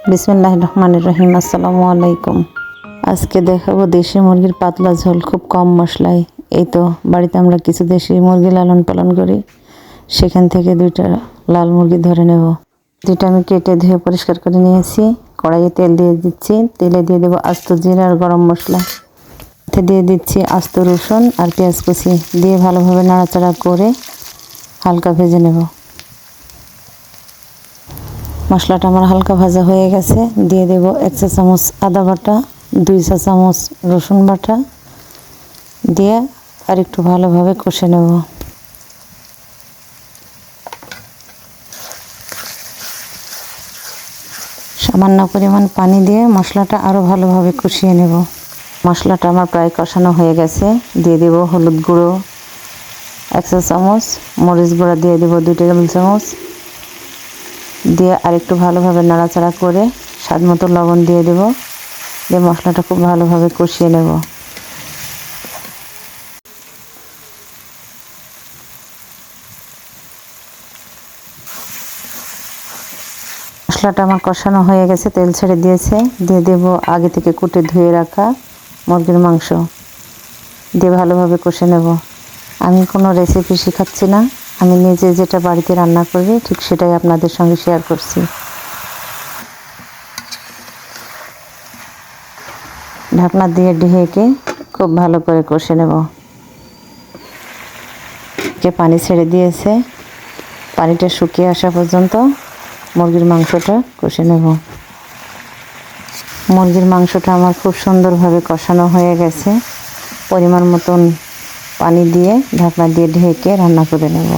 বিসমিল্লাহির রহমানির রহিম। আসসালামু আলাইকুম। আজকে দেখাবো দেশি মুরগির পাতলা ঝোল খুব কম মশলায়। এই তো বাড়িতে আমরা কিছু দেশি মুরগি লালন পালন করি, সেখান থেকে 2টা লাল মুরগি ধরে নেব। 2টা আমি কেটে ধুয়ে পরিষ্কার করে নিয়েছি। কড়াইয়ে তেল দিয়ে দিচ্ছি। তেলে দিয়ে দেবো আস্ত জিরা আর গরম মশলা। এতে দিয়ে দিচ্ছি আস্ত রসুন আর পেঁয়াজ কুচি দিয়ে ভালোভাবে নাড়াচাড়া করে হালকা ভেজে নেব। মশলাটা আমার হালকা ভাজা হয়ে গেছে। দিয়ে দেব 1 চা চামচ আদা বাটা, 2 চা চামচ রসুন বাটা দিয়ে আর একটু ভালোভাবে কষে নেব। সামান্য পরিমাণ পানি দিয়ে মশলাটা আরও ভালোভাবে কষিয়ে নেব। মশলাটা আমার প্রায় কষানো হয়ে গেছে। দিয়ে দেব হলুদ গুঁড়ো 1 চা চামচ, মরিচ গুঁড়া দিয়ে দেব 2 টেবিল চামচ দিয়ে আরেকটু ভালোভাবে নাড়াচাড়া করে স্বাদ মতো লবণ দিয়ে দেব। দিয়ে মশলাটা খুব ভালোভাবে কষিয়ে নেব। মশলাটা আমার কষানো হয়ে গেছে, তেল ছেড়ে দিয়েছে। দিয়ে দেব আগে থেকে কুটে ধুয়ে রাখা মুরগির মাংস দিয়ে ভালোভাবে কষে নেব। আমি কোনো রেসিপি শেখাচ্ছি না, আমি নিজে যেটা বাড়িতে রান্না করি ঠিক সেটাই আপনাদের সঙ্গে শেয়ার করছি। ঢাকনা দিয়ে ঢেকে খুব ভালো করে কষে নেব। পানি ছেড়ে দিয়েছে, পানিটা শুকিয়ে আসা পর্যন্ত মুরগির মাংসটা কষে নেব। মুরগির মাংসটা আমার খুব সুন্দরভাবে কষানো হয়ে গেছে। পরিমাণ মতন পানি দিয়ে ঢাকনা দিয়ে ঢেকে রান্না করে নেব।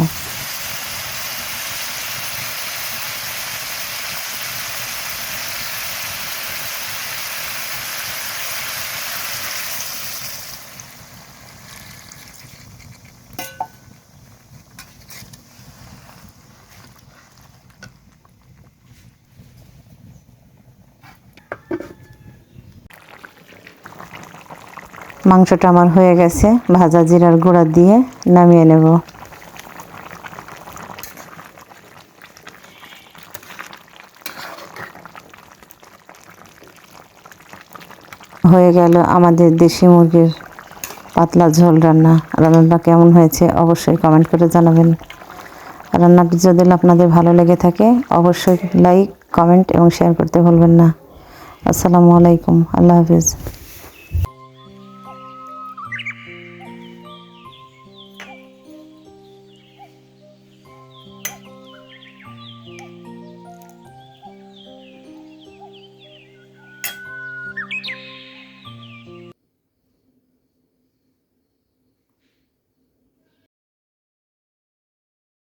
মাংসটা আমার হয়ে গেছে, ভাজা জিরার গুঁড়া দিয়ে নামিয়ে নেব। হয়ে গেল আমাদের দেশি মুরগির পাতলা ঝোল রান্না। রান্নাটা কেমন হয়েছে অবশ্যই কমেন্ট করে জানাবেন। রান্নাটি যদি আপনাদের ভালো লেগে থাকে অবশ্যই লাইক, কমেন্ট এবং শেয়ার করতে ভুলবেন না। আসসালামু আলাইকুম। আল্লাহ হাফিজ।